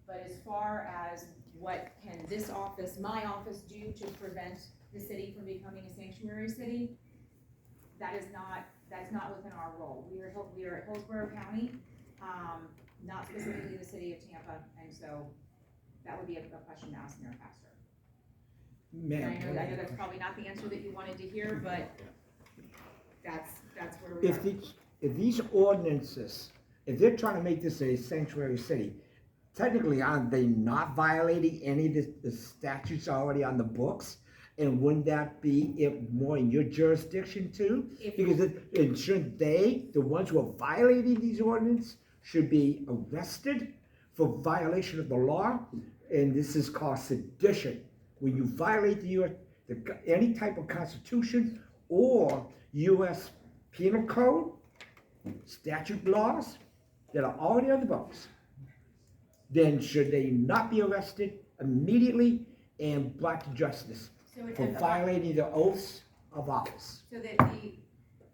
But as far as what can this office, my office, do to prevent the city from becoming a sanctuary city, that's not within our role. We are at Hillsborough County, not specifically the city of Tampa, and so that would be a question to ask Mayor Castor. And I know that's probably not the answer that you wanted to hear, but that's where we are. If these ordinances, if they're trying to make this a sanctuary city, technically, aren't they not violating any of the statutes already on the books? And wouldn't that be it more in your jurisdiction too? Because shouldn't they, the ones who are violating these ordinances, should be arrested for violation of the law? And this is called sedition. When you violate any type of constitution or U.S. penal code, statute laws that are already on the books, then should they not be arrested immediately and brought to justice for violating the oaths of office? So that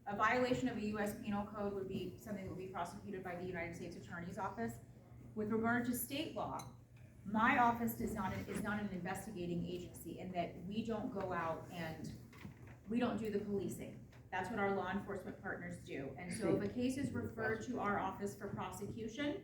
a violation of a U.S. penal code would be something that would be prosecuted by the United States Attorney's Office. With regard to state law, my office is not an investigating agency, in that we don't go out and we don't do the policing. That's what our law enforcement partners do. And so if a case is referred to our office for prosecution,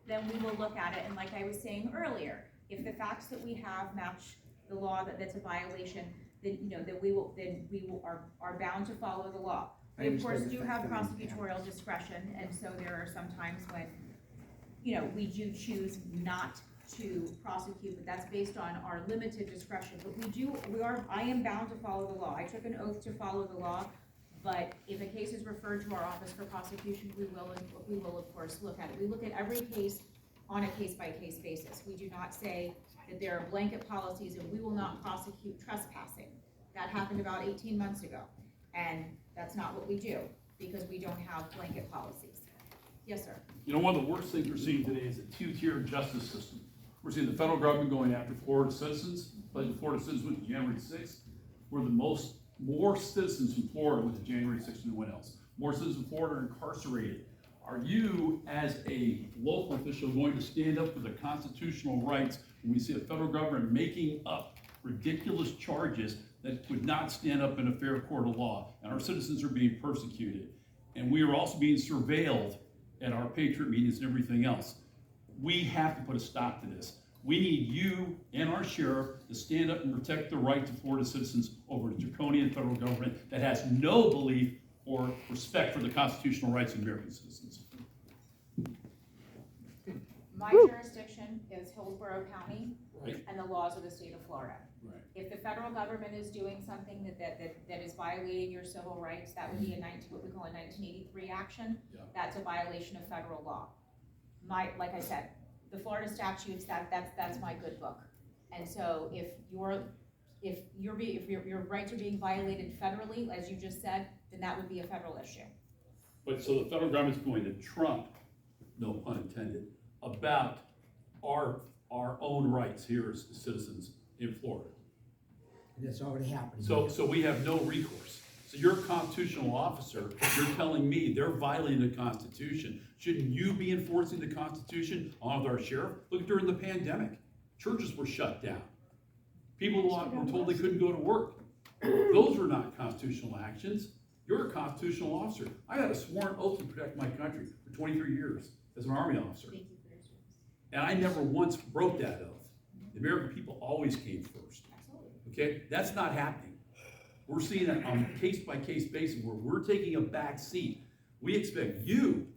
then we will look at it. And like I was saying earlier, if the facts that we have match the law that's a violation, then we are bound to follow the law. We of course do have prosecutorial discretion, and so there are some times when we do choose not to prosecute, but that's based on our limited discretion. But I am bound to follow the law. I took an oath to follow the law. But if a case is referred to our office for prosecution, we will of course look at it. We look at every case on a case-by-case basis. We do not say that there are blanket policies and we will not prosecute trespassing. That happened about 18 months ago, and that's not what we do, because we don't have blanket policies. Yes, sir. You know, one of the worst things we're seeing today is a two-tier justice system. We're seeing the federal government going after Florida citizens, like the Florida citizens with January 6th. We're more citizens from Florida with the January 6th than anyone else. More citizens from Florida are incarcerated. Are you, as a local official, going to stand up for the constitutional rights when we see a federal government making up ridiculous charges that would not stand up in a fair court of law, and our citizens are being persecuted, and we are also being surveilled at our Patriot meetings and everything else? We have to put a stop to this. We need you and our sheriff to stand up and protect the rights of Florida citizens over the draconian federal government that has no belief or respect for the constitutional rights of American citizens. My jurisdiction is Hillsborough County Right. and the laws of the state of Florida. Right. If the federal government is doing something that is violating your civil rights, that would be what we call a 1983 action. Yeah. That's a violation of federal law. Like I said, the Florida statutes, that's my good book. And so if your rights are being violated federally, as you just said, then that would be a federal issue. But so the federal government's going to trump, no pun intended, about our own rights here as citizens in Florida. And that's already happening. So we have no recourse. So you're a constitutional officer, you're telling me they're violating the Constitution. Shouldn't you be enforcing the Constitution along with our sheriff? Look, during the pandemic, churches were shut down. People were told they couldn't go to work. Those were not constitutional actions. You're a constitutional officer. I had a sworn oath to protect my country for 23 years as an Army officer. Thank you for your service. And I never once broke that oath. The American people always came first. Absolutely. Okay, that's not happening. We're seeing it on a case-by-case basis where we're taking a back seat. We expect you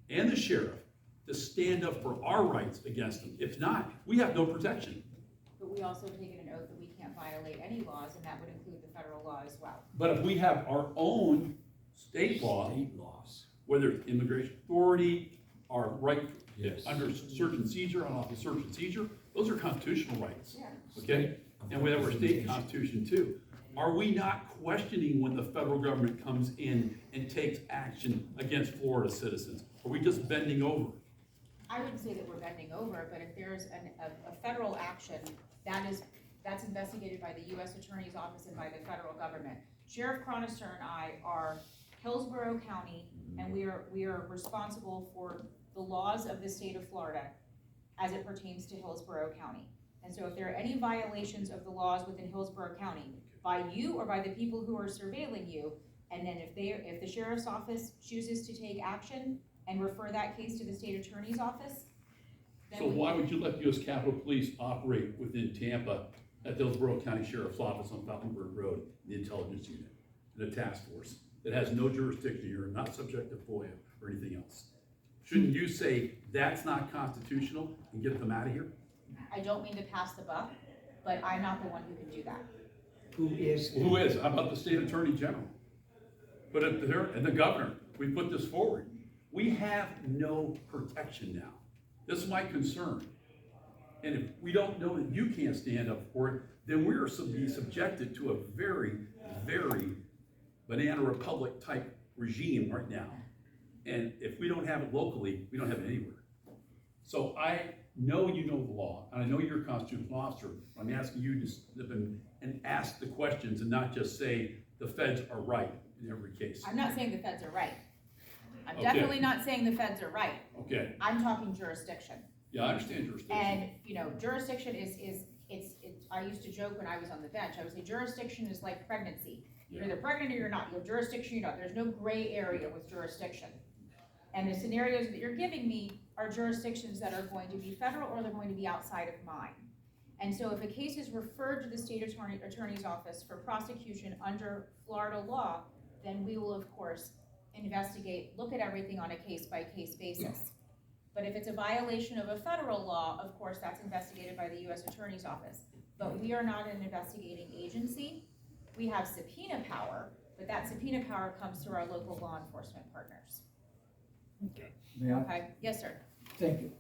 and the sheriff to stand up for our rights against them. If not, we have no protection. But we also have taken an oath that we can't violate any laws, and that would include the federal law as well. But if we have our own state laws, whether it's immigration authority, our right under search and seizure, unlawful search and seizure, those are constitutional rights. Yeah. Okay? And we have our state constitution too. Are we not questioning when the federal government comes in and takes action against Florida citizens? Are we just bending over? I wouldn't say that we're bending over, but if there's a federal action, that's investigated by the U.S. Attorney's Office and by the federal government. Sheriff Cronister and I are Hillsborough County, and we are responsible for the laws of the state of Florida as it pertains to Hillsborough County. And so if there are any violations of the laws within Hillsborough County by you or by the people who are surveilling you, and then if the sheriff's office chooses to take action and refer that case to the state attorney's office, then So why would you let the U.S. Capitol Police operate within Tampa at the Hillsborough County Sheriff's Office on Falkenberg Road, the intelligence unit, and a task force that has no jurisdiction here, not subject to FOIA or anything else? Shouldn't you say that's not constitutional and get them out of here? I don't mean to pass the buck, but I'm not the one who can do that. Who is? Who is? How about the state attorney general? But if they're, and the governor, we put this forward. We have no protection now. This is my concern. And if we don't know that you can't stand up for it, then we're being subjected to a very, very banana republic type regime right now. And if we don't have it locally, we don't have it anywhere. So I know you know the law, and I know you're a constitutional officer. I'm asking you to step in and ask the questions and not just say the feds are right in every case. I'm not saying the feds are right. I'm Okay. definitely not saying the feds are right. Okay, I'm talking jurisdiction. yeah, I understand jurisdiction. And, jurisdiction I used to joke when I was on the bench, I would say jurisdiction is like pregnancy. You're either pregnant or you're not. You have jurisdiction or you're not. There's no gray area with jurisdiction. And the scenarios that you're giving me are jurisdictions that are going to be federal or they're going to be outside of mine. And so if a case is referred to the state attorney's office for prosecution under Florida law, then we will, of course, investigate, look at everything on a case-by-case basis. But if it's a violation of a federal law, of course, that's investigated by the U.S. Attorney's Office. But we are not an investigating agency. We have subpoena power, but that subpoena power comes through our local law enforcement partners. May I? Okay, yes, sir. Thank you.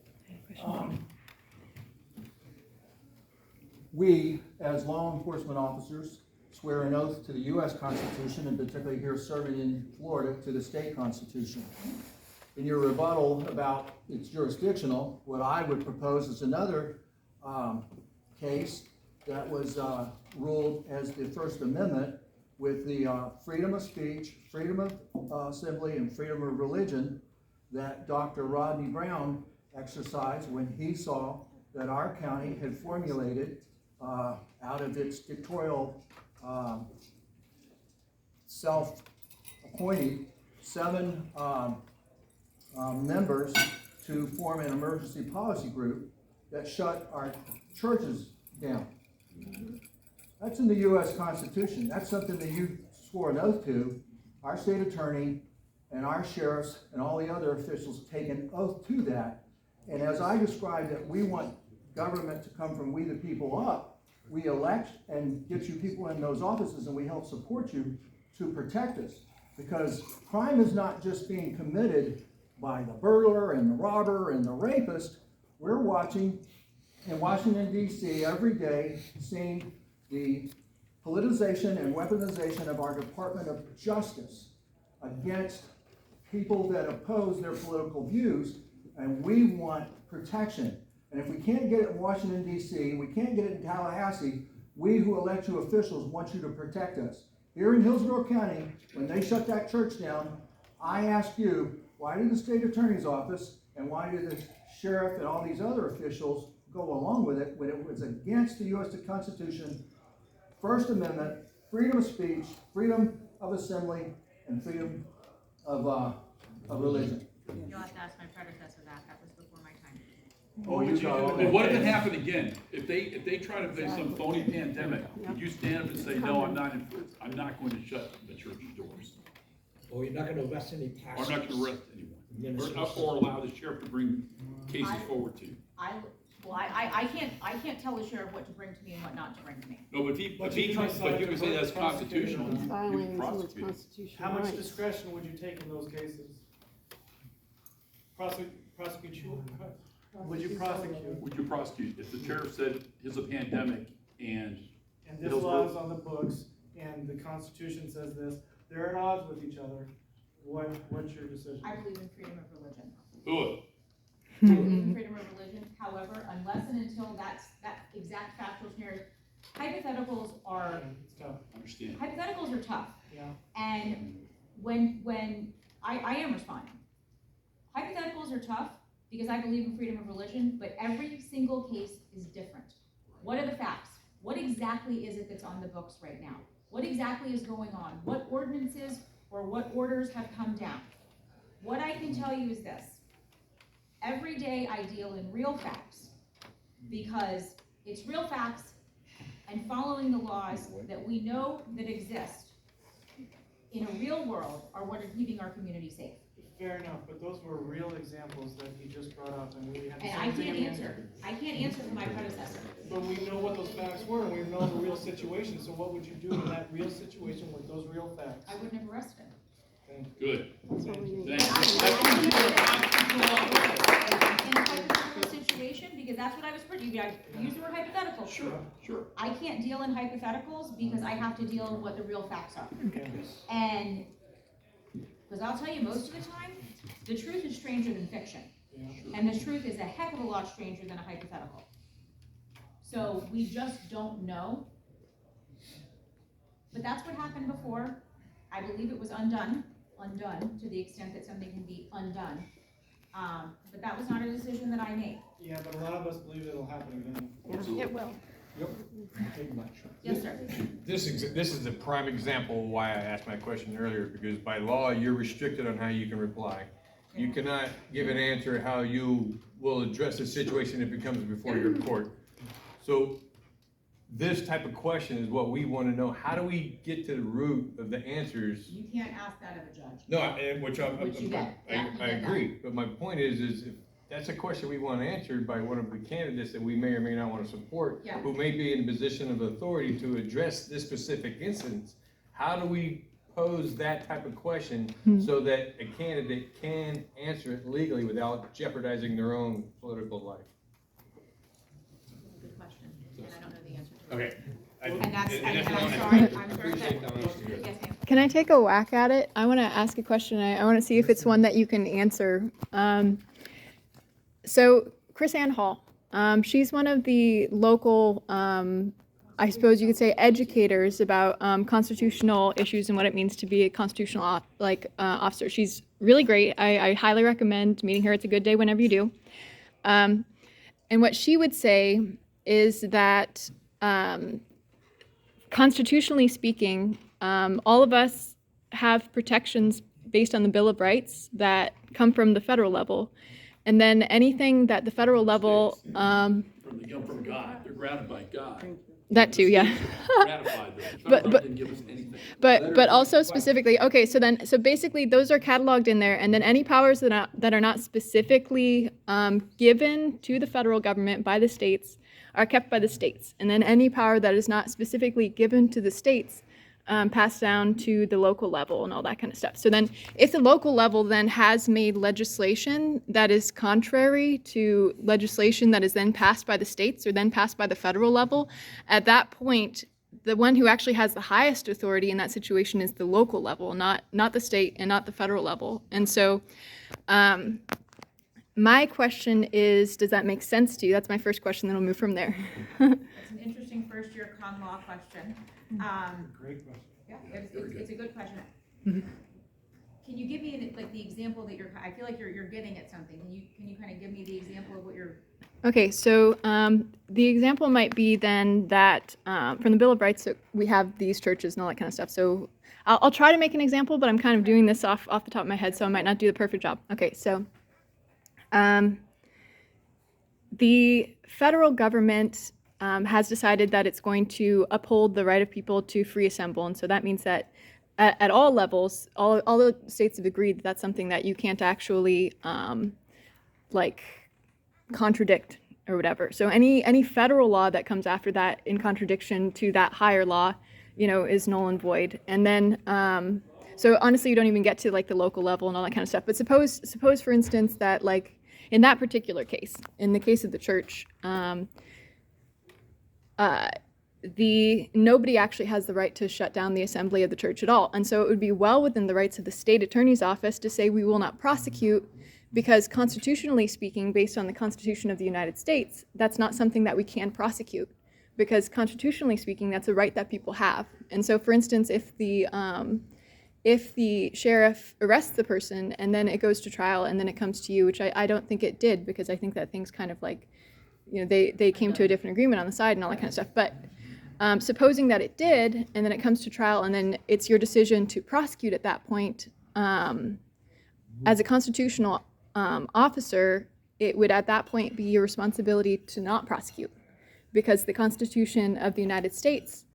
We, as law enforcement officers, swear an oath to the U.S. Constitution, and particularly here serving in Florida, to the state constitution. In your rebuttal about it's jurisdictional, what I would propose is another case that was ruled as the First Amendment with the freedom of speech, freedom of assembly, and freedom of religion that Dr. Rodney Brown exercised when he saw that our county had formulated out of its dictatorial self-appointed 7 members to form an emergency policy group that shut our churches down. That's in the U.S. Constitution. That's something that you swore an oath to. Our state attorney and our sheriffs and all the other officials take an oath to that. And as I described that we want government to come from we the people up, we elect and get you people in those offices and we help support you to protect us. Because crime is not just being committed by the burglar and the robber and the rapist. We're watching in Washington, D.C. every day, seeing the politicization and weaponization of our Department of Justice against people that oppose their political views, and we want protection. And if we can't get it in Washington, D.C., we can't get it in Tallahassee, we who elect you officials want you to protect us. Here in Hillsborough County, when they shut that church down, I ask you, why did the state attorney's office and why did the sheriff and all these other officials go along with it when it was against the U.S. Constitution, First Amendment, freedom of speech, freedom of assembly, and freedom of religion? You'll have to ask my predecessor that. That was before my time. Oh, you got all And what if it that. happened again? If they try to face some phony pandemic, would you stand up and say, no, I'm not going to shut the church doors? Or you're not gonna arrest any Or I'm pastors. not gonna arrest anyone? Or allow the sheriff to bring cases forward to you? I can't tell the sheriff what to bring to me and what not to bring to me. No, but you can say that's constitutional. It's you violating can someone's prosecute. constitutional How much rights. discretion would you take in those cases? Prosecute you? Would you prosecute? Would you prosecute? If the sheriff said it's a pandemic and And this law is on the books, and the Constitution says this, they're at odds with each other, what's your decision? I believe in freedom of religion. do it. I believe in freedom of religion, however, unless and until that exact factual scenario, hypotheticals are, It's tough, Understand. hypotheticals are tough. yeah. And when I am responding. Hypotheticals are tough because I believe in freedom of religion, but every single case is different. What are the facts? What exactly is it that's on the books right now? What exactly is going on? What ordinances or what orders have come down? What I can tell you is this. Every day I deal in real facts because it's real facts and following the laws that we know that exist in a real world are what are keeping our community safe. Fair enough, but those were real examples that he just brought up, and we had the And I same thing. can't answer. I can't answer for my predecessor. But we know what those facts were, and we know the real situation, so what would you do in that real situation with those real facts? I wouldn't have arrested him. Good. That's what we need. Thank In a hypothetical situation, because that's what I was pretty, I used the word hypothetical. Sure, sure. I can't deal in hypotheticals because I have to deal in what the real facts are. And, because I'll tell you, most of the time, the truth is stranger than fiction. And the truth is a heck of a lot stranger than a hypothetical. So we just don't know. But that's what happened before. I believe it was undone to the extent that something can be undone. But that was not a decision that I made. Yeah, but a lot of us believe it'll happen again. Yeah, it will. Yes, sir. This is a prime example of why I asked my question earlier, because by law, you're restricted on how you can reply. You cannot give an answer how you will address the situation if it comes before your court. So this type of question is what we want to know. How do we get to the root of the answers? You can't ask that of a judge. No, and which Which you get. Yeah, you I get that. agree, but my point is if that's a question we want answered by one of the candidates that we may or may not want to support, Yeah. who may be in a position of authority to address this specific instance, pose that type of question so that a candidate can answer it legally without jeopardizing their own political life? Good question, and I don't know the answer to it. Okay. And that's, and that's I'm what I sorry, I'm sorry. appreciate the honesty. Yes, ma'am. Can I take a whack at it? I want to ask a question. I want to see if it's one that you can answer. So Chris Ann Hall, she's one of the local, I suppose you could say, educators about constitutional issues and what it means to be a constitutional officer. She's really great. I highly recommend meeting her. It's a good day whenever you do. And what she would say is that constitutionally speaking, all of us have protections based on the Bill of Rights that come from the federal level. And then anything that the federal level, They come from God, they're granted by God. that too, yeah. Ratified them. The But- federal government didn't give us anything. But also specifically, okay, so basically those are cataloged in there, and then any powers that are not specifically given to the federal government by the states are kept by the states, and then any power that is not specifically given to the states passed down to the local level and all that kind of stuff. So then if the local level then has made legislation that is contrary to legislation that is then passed by the states or then passed by the federal level, at that point the one who actually has the highest authority in that situation is the local level, not the state and not the federal level. And so my question is, does that make sense to you? That's my first question, then we'll move from there. It's an interesting first-year con law question. Great question. Yeah, it's a good question. Can you give me the example that I feel like you're getting at something. Can you kind of give me the example of what you're? Okay, so the example might be then that from the Bill of Rights, so we have these churches and all that kind of stuff. So I'll try to make an example, but I'm kind of doing this off the top of my head, so I might not do the perfect job. Okay, so the federal government has decided that it's going to uphold the right of people to free assemble, and so that means that at all levels, all the states have agreed that that's something that you can't actually contradict or whatever. So any federal law that comes after that in contradiction to that higher law, is null and void. And then so honestly, you don't even get to the local level and all that kind of stuff. But suppose for instance that in that particular case, in the case of the church, nobody actually has the right to shut down the assembly of the church at all. And so it would be well within the rights of the state attorney's office to say we will not prosecute, because constitutionally speaking, based on the Constitution of the United States, that's not something that we can prosecute, because constitutionally speaking, that's a right that people have. And so for instance, if the sheriff arrests the person and then it goes to trial and then it comes to you, which I don't think it did, because I think that things kind of they came to a different agreement on the side and all that kind of stuff. But supposing that it did, and then it comes to trial, and then it's your decision to prosecute at that point, as a constitutional officer, it would at that point be your responsibility to not prosecute, because the Constitution of the United States